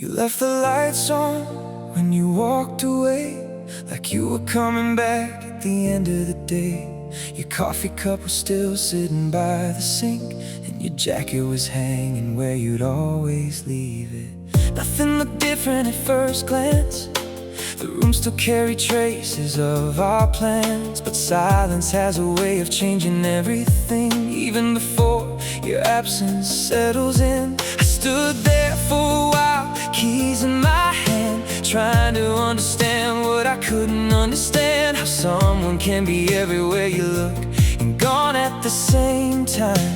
You left the lights on when you walked away, like you were coming back at the end of the day. Your coffee cup was still sitting by the sink, and your jacket was hanging where you'd always leave it. Nothing looked different at first glance. The room still carried traces of our plans, but silence has a way of changing everything. Even before your absence settles in, I stood there for a while, keys in my hand, trying to understand what I couldn't understand. How someone can be everywhere you look and gone at the same time.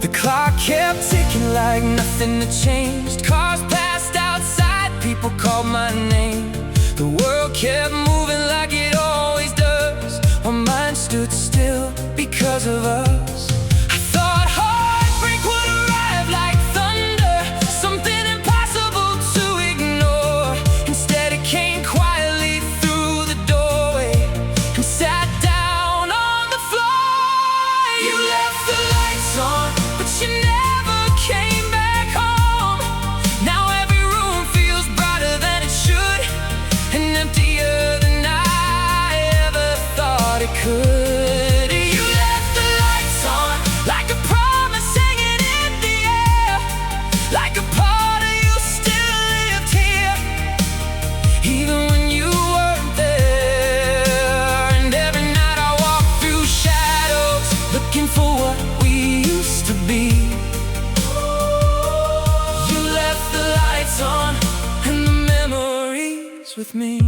The clock kept ticking like nothing had changed. Cars passed outside, people called my name. The world kept moving like it always does, while mine stood still because of us. I thought heartbreak would arrive like thunder, something impossible to ignore. Instead it came quietly through the doorway and sat down on the floor. You left the lights on, but you never came back home. Now every room feels brighter than it should, and emptier than I ever thought it could. You left the lights on, like a promise hanging in the air, like a part of you still lived here, even when you weren't there. And every night I walk through shadows, looking for what we used to be. You left the lights on, and the memories with me.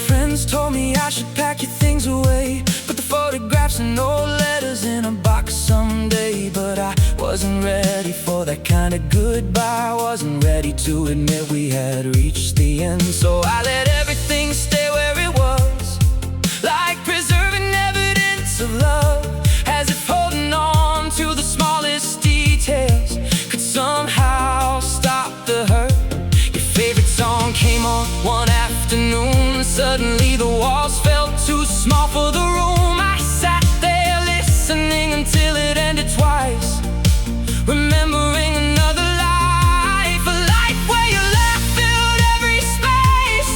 Friends told me I should pack your things away, put the photographs and old letters in a box someday. But I wasn't ready for that kind of goodbye. I wasn't ready to admit we had reached the end. So I let everything stay where it was, like preserving evidence of love, as if holding on to the smallest details could somehow stop the hurt. Your favorite song came on one afternoon. Suddenly the walls felt too small for the room. I sat there listening until it ended twice, remembering another life. A life where your laugh filled every space,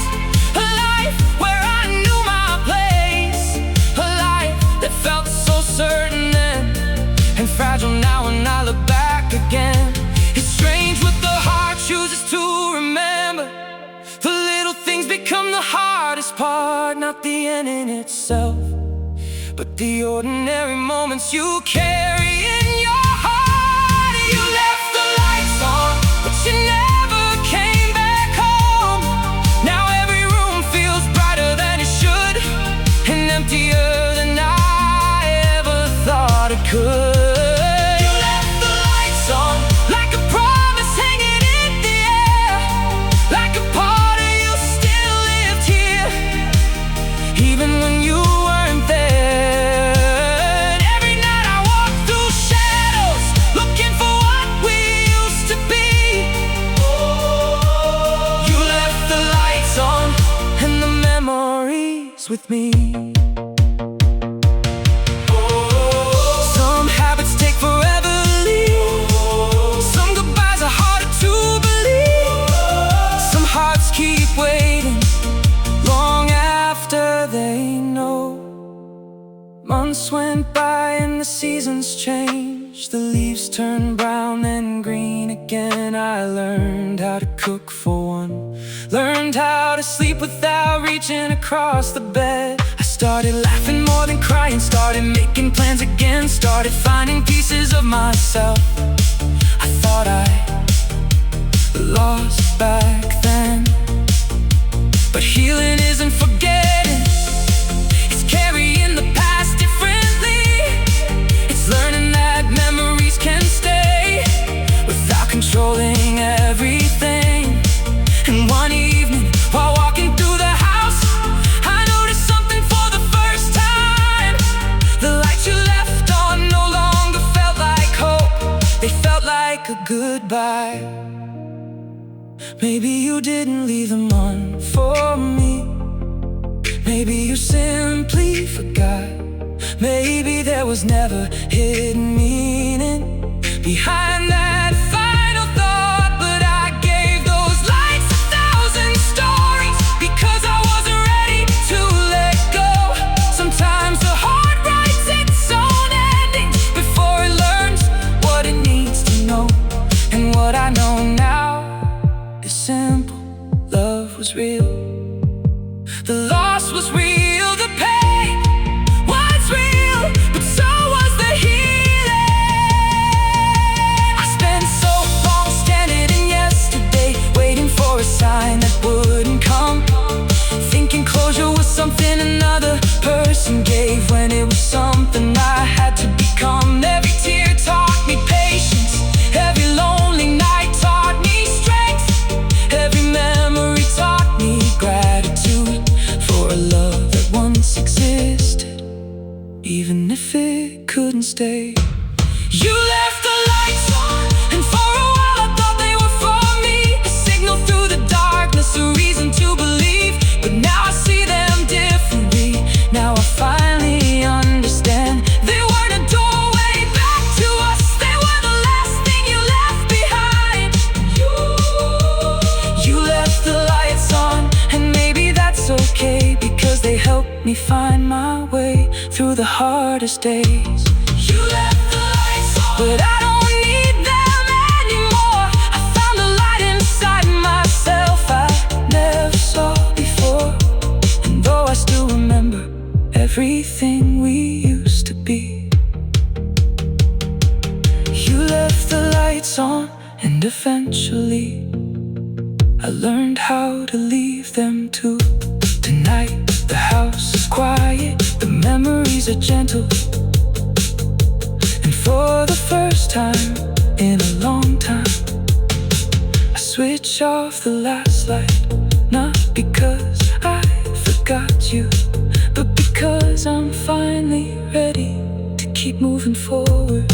a life where I knew my place, a life that felt so certain then and fragile now when I look back again. It's strange what the heart chooses to remember. The little things become the hardest part, not the end in itself, but the ordinary moments you carry in your heart. You left the lights on, but you never came back home. Now every room feels brighter than it should, and emptier than I ever thought it could. You left the lights on, like a promise hanging in the air, like a part of you still lived here, even when you weren't there. And every night I walk through shadows, looking for what we used to be. You left the lights on, and the memories with me. Some habits take forever to leave, some goodbyes are harder to believe, some hearts keep waiting long after they know. Months went by and the seasons changed, the leaves turned brown and green again. I learned how to cook for one, learned how to sleep without reaching across the bed. I started laughing more than crying, started making plans again, started finding pieces of myself I thought I lost back then. But healing isn't forgetting, it's carrying the past differently. It's learning that memories can stay without controlling everything. And one evening, while walking through the house, I noticed something for the first time. The lights you left on no longer felt like hope, they felt like a goodbye. Maybe you didn't leave them on for me, maybe you simply forgot. Maybe there was never hidden meaning behind that stay. You left the lights on, and for a while I thought they were for me. A signal through the darkness, a reason to believe. But now I see them differently. Now I finally understand. They weren't a doorway back to us. They were the last thing you left behind. You left the lights on, and maybe that's okay, because they helped me find my way through the hardest days. You left the lights on, but I don't need them anymore. I found a light inside myself I never saw before. And though I still remember everything we used to be, you left the lights on, and eventually I learned how to leave them too. Tonight the house is quiet, the memories are gentle, and for the first time in a long time I switch off the last light. Not because I forgot you, but because I'm finally ready to keep moving forward.